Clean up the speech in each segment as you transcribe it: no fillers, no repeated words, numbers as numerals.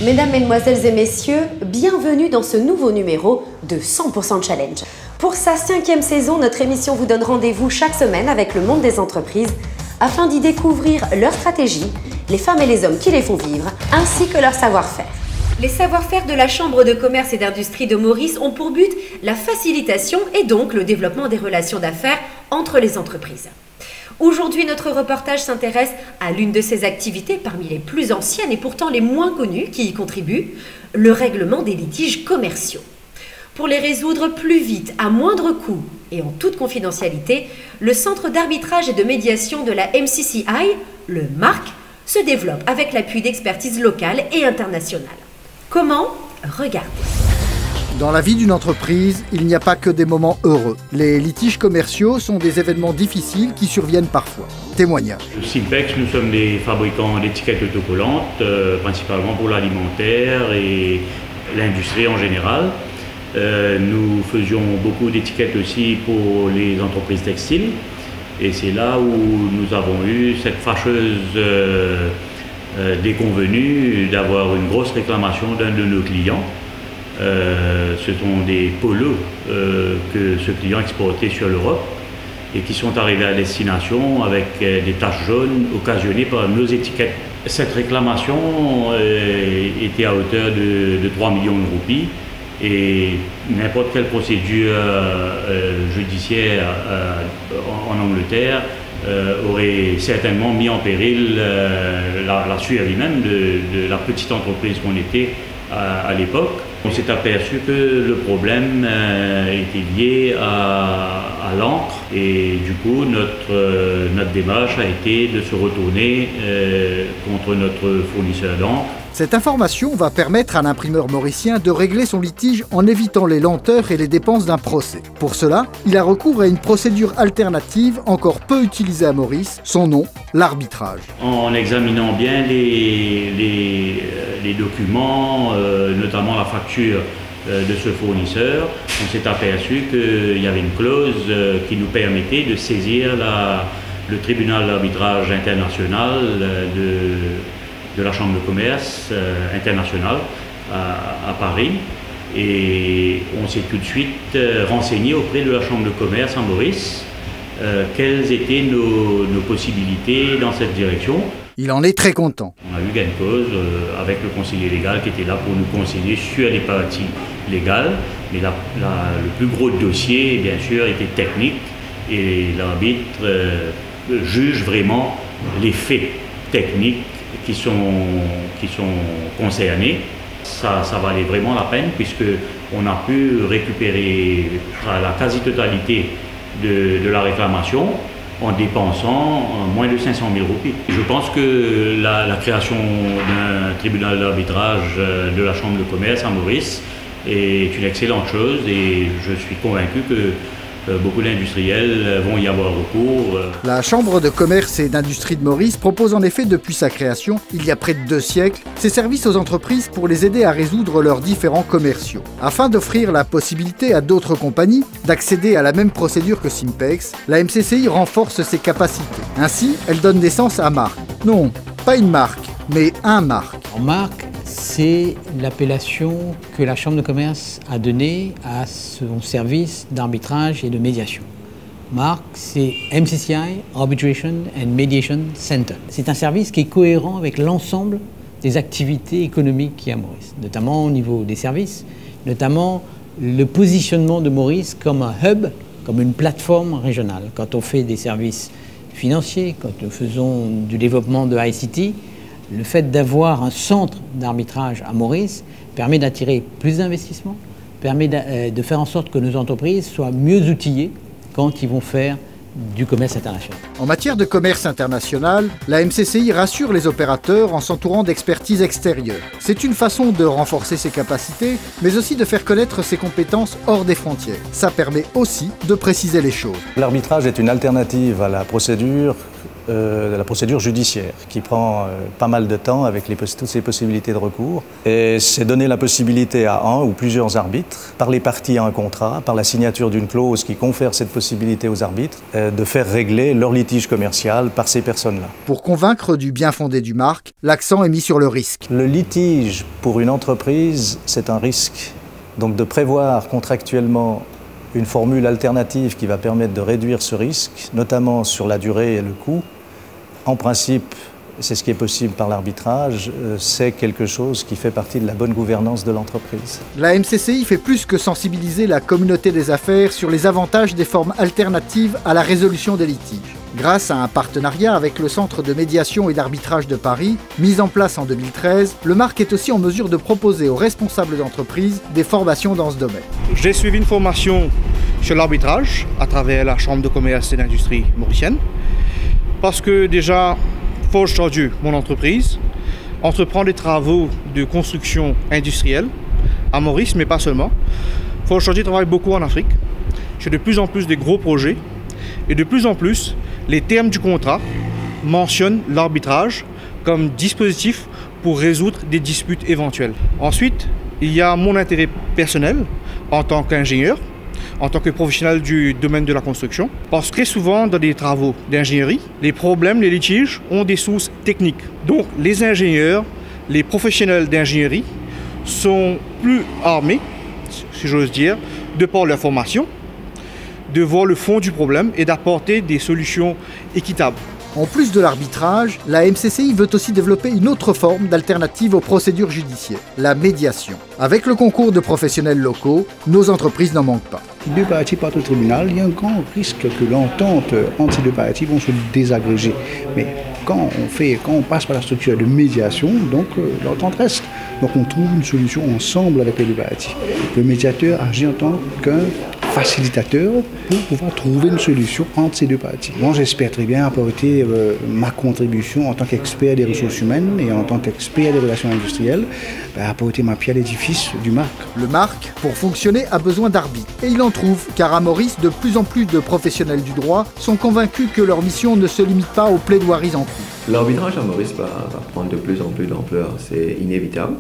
Mesdames, Mesdemoiselles et Messieurs, bienvenue dans ce nouveau numéro de 100% Challenge. Pour sa 5e saison, notre émission vous donne rendez-vous chaque semaine avec le monde des entreprises afin d'y découvrir leurs stratégies, les femmes et les hommes qui les font vivre, ainsi que leur savoir-faire. Les savoir-faire de la Chambre de commerce et d'industrie de Maurice ont pour but la facilitation et donc le développement des relations d'affaires entre les entreprises. Aujourd'hui, notre reportage s'intéresse à l'une de ces activités parmi les plus anciennes et pourtant les moins connues qui y contribuent, le règlement des litiges commerciaux. Pour les résoudre plus vite, à moindre coût et en toute confidentialité, le Centre d'arbitrage et de médiation de la MCCI, le MARC, se développe avec l'appui d'expertises locales et internationales. Comment? Regardez. Dans la vie d'une entreprise, il n'y a pas que des moments heureux. Les litiges commerciaux sont des événements difficiles qui surviennent parfois. Témoignage. Simpex, nous sommes des fabricants d'étiquettes autocollantes, principalement pour l'alimentaire et l'industrie en général. Nous faisions beaucoup d'étiquettes aussi pour les entreprises textiles. Et c'est là où nous avons eu cette fâcheuse déconvenue d'avoir une grosse réclamation d'un de nos clients. Ce sont des polos que ce client exportait sur l'Europe et qui sont arrivés à destination avec des taches jaunes occasionnées par nos étiquettes. Cette réclamation était à hauteur de 3 millions de roupies et n'importe quelle procédure judiciaire en Angleterre aurait certainement mis en péril la survie même de la petite entreprise qu'on était à l'époque. On s'est aperçu que le problème était lié à l'encre et du coup notre démarche a été de se retourner contre notre fournisseur d'encre. Cette information va permettre à l'imprimeur mauricien de régler son litige en évitant les lenteurs et les dépenses d'un procès. Pour cela, il a recours à une procédure alternative encore peu utilisée à Maurice, son nom, l'arbitrage. En examinant bien les documents, notamment la facture de ce fournisseur, on s'est aperçu qu'il y avait une clause qui nous permettait de saisir le tribunal d'arbitrage international de la Chambre de commerce internationale à Paris. Et on s'est tout de suite renseigné auprès de la Chambre de commerce à Maurice quelles étaient nos possibilités dans cette direction. Il en est très content. On a eu gain de cause avec le conseiller légal qui était là pour nous conseiller sur les parties légales, mais le plus gros dossier, bien sûr, était technique et l'arbitre juge vraiment les faits techniques qui sont concernés. Ça valait vraiment la peine puisqu'on a pu récupérer la quasi-totalité de la réclamation en dépensant moins de 500 000 roupies. Je pense que la création d'un tribunal d'arbitrage de la Chambre de commerce à Maurice est une excellente chose et je suis convaincu que beaucoup d'industriels vont y avoir recours. La Chambre de commerce et d'industrie de Maurice propose en effet depuis sa création, il y a près de 2 siècles, ses services aux entreprises pour les aider à résoudre leurs différends commerciaux. Afin d'offrir la possibilité à d'autres compagnies d'accéder à la même procédure que Simpex, la MCCI renforce ses capacités. Ainsi, elle donne naissance à MARC. Non, pas une marque, mais un MARC. MARC, c'est l'appellation que la Chambre de commerce a donnée à son service d'arbitrage et de médiation. MARC, c'est MCCI, Arbitration and Mediation Center. C'est un service qui est cohérent avec l'ensemble des activités économiques qu'il y a à Maurice, notamment au niveau des services, notamment le positionnement de Maurice comme un hub, comme une plateforme régionale. Quand on fait des services financiers, quand nous faisons du développement de ICT, le fait d'avoir un centre d'arbitrage à Maurice permet d'attirer plus d'investissements, permet de faire en sorte que nos entreprises soient mieux outillées quand ils vont faire du commerce international. En matière de commerce international, la MCCI rassure les opérateurs en s'entourant d'expertise extérieure. C'est une façon de renforcer ses capacités, mais aussi de faire connaître ses compétences hors des frontières. Ça permet aussi de préciser les choses. L'arbitrage est une alternative à la procédure la procédure judiciaire, qui prend pas mal de temps avec toutes ces possibilités de recours. Et c'est donner la possibilité à un ou plusieurs arbitres, par les parties à un contrat, par la signature d'une clause qui confère cette possibilité aux arbitres, de faire régler leur litige commercial par ces personnes-là. Pour convaincre du bien fondé du marque, l'accent est mis sur le risque. Le litige pour une entreprise, c'est un risque. Donc de prévoir contractuellement une formule alternative qui va permettre de réduire ce risque, notamment sur la durée et le coût, en principe, c'est ce qui est possible par l'arbitrage, c'est quelque chose qui fait partie de la bonne gouvernance de l'entreprise. La MCCI fait plus que sensibiliser la communauté des affaires sur les avantages des formes alternatives à la résolution des litiges. Grâce à un partenariat avec le Centre de médiation et d'arbitrage de Paris, mis en place en 2013, le marque est aussi en mesure de proposer aux responsables d'entreprise des formations dans ce domaine. J'ai suivi une formation sur l'arbitrage à travers la Chambre de commerce et d'industrie mauricienne, parce que déjà, Forge Tordieu, mon entreprise, entreprend des travaux de construction industrielle à Maurice, mais pas seulement. Forge Tordieu travaille beaucoup en Afrique. J'ai de plus en plus de gros projets et de plus en plus, les termes du contrat mentionnent l'arbitrage comme dispositif pour résoudre des disputes éventuelles. Ensuite, il y a mon intérêt personnel en tant qu'ingénieur, en tant que professionnel du domaine de la construction, parce que très souvent dans des travaux d'ingénierie, les problèmes, les litiges ont des sources techniques. Donc les ingénieurs, les professionnels d'ingénierie sont plus armés, si j'ose dire, de par leur formation, de voir le fond du problème et d'apporter des solutions équitables. En plus de l'arbitrage, la MCCI veut aussi développer une autre forme d'alternative aux procédures judiciaires, la médiation. Avec le concours de professionnels locaux, nos entreprises n'en manquent pas. Deux parties partent au tribunal, il y a un grand risque que l'entente entre ces deux parties vont se désagréger. Mais quand on passe par la structure de médiation, donc l'entente reste. Donc on trouve une solution ensemble avec les deux parties. Le médiateur agit en tant qu'un facilitateur pour pouvoir trouver une solution entre ces deux parties. Moi, j'espère très bien apporter ma contribution en tant qu'expert des ressources humaines et en tant qu'expert des relations industrielles, apporter ma pierre à l'édifice du marque. Le marque, pour fonctionner, a besoin d'arbitres. Et il en trouve, car à Maurice, de plus en plus de professionnels du droit sont convaincus que leur mission ne se limite pas aux plaidoiries en cours. L'arbitrage à Maurice va prendre de plus en plus d'ampleur, c'est inévitable.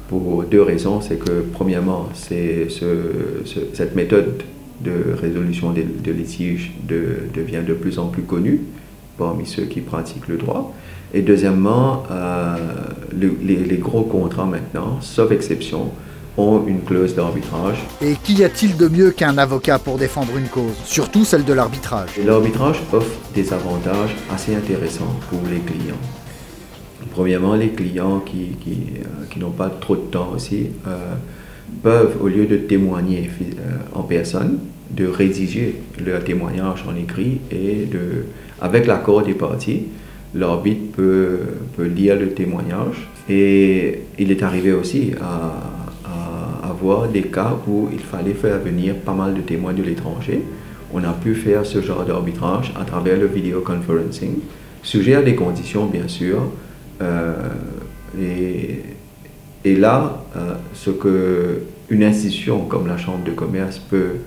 Pour deux raisons, c'est que premièrement, cette méthode de résolution de litiges devient de plus en plus connue parmi ceux qui pratiquent le droit. Et deuxièmement, les gros contrats maintenant, sauf exception, ont une clause d'arbitrage. Et qu'y a-t-il de mieux qu'un avocat pour défendre une cause, surtout celle de l'arbitrage? L'arbitrage offre des avantages assez intéressants pour les clients. Premièrement, les clients qui n'ont pas trop de temps aussi peuvent, au lieu de témoigner en personne, de rédiger leur témoignage en écrit et avec l'accord des parties, l'arbitre peut lire le témoignage. Et il est arrivé aussi à avoir des cas où il fallait faire venir pas mal de témoins de l'étranger. On a pu faire ce genre d'arbitrage à travers le video conferencing, sujet à des conditions bien sûr. Et là, ce qu'une institution comme la Chambre de commerce peut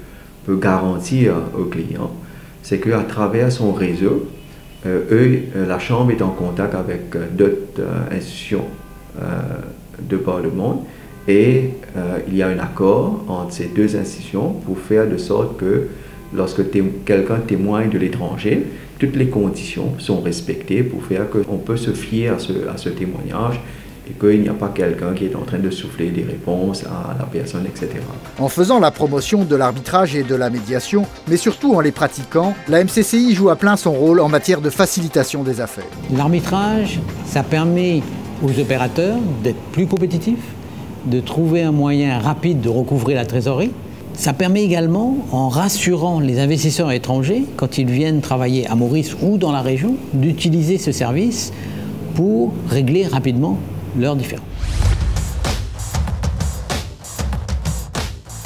garantir aux clients, c'est qu'à travers son réseau, la Chambre est en contact avec d'autres institutions de par le monde et il y a un accord entre ces deux institutions pour faire de sorte que lorsque quelqu'un témoigne de l'étranger, toutes les conditions sont respectées pour faire qu'on peut se fier à ce témoignage et qu'il n'y a pas quelqu'un qui est en train de souffler des réponses à la personne, etc. En faisant la promotion de l'arbitrage et de la médiation, mais surtout en les pratiquant, la MCCI joue à plein son rôle en matière de facilitation des affaires. L'arbitrage, ça permet aux opérateurs d'être plus compétitifs, de trouver un moyen rapide de recouvrer la trésorerie. Ça permet également, en rassurant les investisseurs étrangers, quand ils viennent travailler à Maurice ou dans la région, d'utiliser ce service pour régler rapidement leurs différends.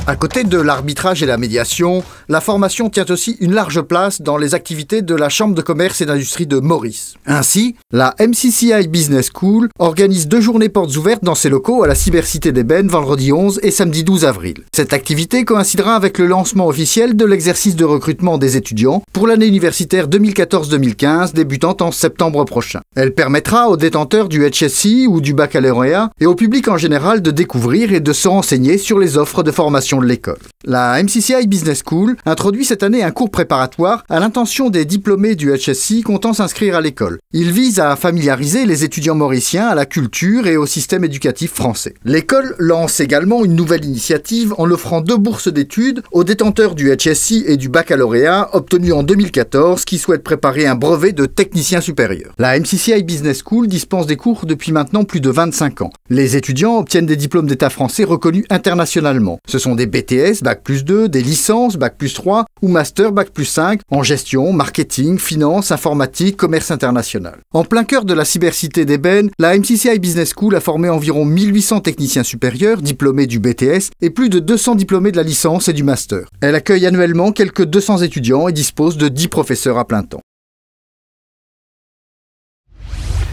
À côté de l'arbitrage et la médiation, la formation tient aussi une large place dans les activités de la Chambre de commerce et d'industrie de Maurice. Ainsi, la MCCI Business School organise 2 journées portes ouvertes dans ses locaux à la Cybercité d'Ébène vendredi 11 et samedi 12 avril. Cette activité coïncidera avec le lancement officiel de l'exercice de recrutement des étudiants pour l'année universitaire 2014-2015 débutant en septembre prochain. Elle permettra aux détenteurs du HSI ou du baccalauréat et au public en général de découvrir et de se renseigner sur les offres de formation de l'école. La MCCI Business School introduit cette année un cours préparatoire à l'intention des diplômés du HSI comptant s'inscrire à l'école. Il vise à familiariser les étudiants mauriciens à la culture et au système éducatif français. L'école lance également une nouvelle initiative en offrant 2 bourses d'études aux détenteurs du HSI et du baccalauréat obtenus en 2014 qui souhaitent préparer un brevet de technicien supérieur. La MCCI Business School dispense des cours depuis maintenant plus de 25 ans. Les étudiants obtiennent des diplômes d'État français reconnus internationalement. Ce sont des BTS, Bac+2, des licences, Bac+3 ou Master, Bac+5 en gestion, marketing, finance, informatique, commerce international. En plein cœur de la cybercité d'Ébène, la MCCI Business School a formé environ 1800 techniciens supérieurs diplômés du BTS et plus de 200 diplômés de la licence et du Master. Elle accueille annuellement quelques 200 étudiants et dispose de 10 professeurs à plein temps.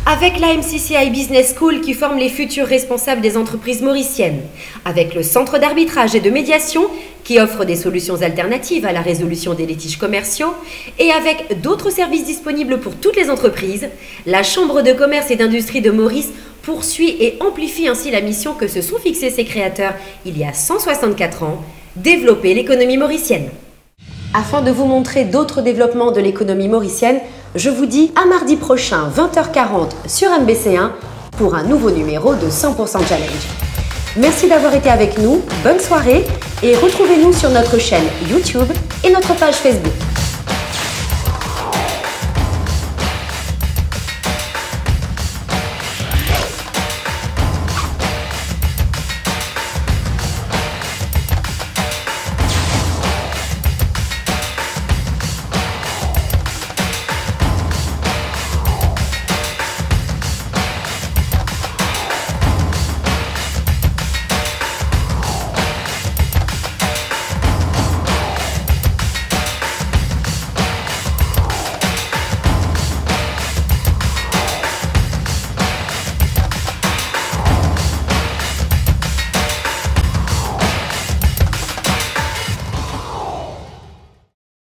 Avec la MCCI Business School qui forme les futurs responsables des entreprises mauriciennes, avec le Centre d'arbitrage et de médiation qui offre des solutions alternatives à la résolution des litiges commerciaux et avec d'autres services disponibles pour toutes les entreprises, la Chambre de commerce et d'industrie de Maurice poursuit et amplifie ainsi la mission que se sont fixés ses créateurs il y a 164 ans, développer l'économie mauricienne. Afin de vous montrer d'autres développements de l'économie mauricienne, je vous dis à mardi prochain 20h40 sur MBC1 pour un nouveau numéro de 100% Challenge. Merci d'avoir été avec nous, bonne soirée et retrouvez-nous sur notre chaîne YouTube et notre page Facebook.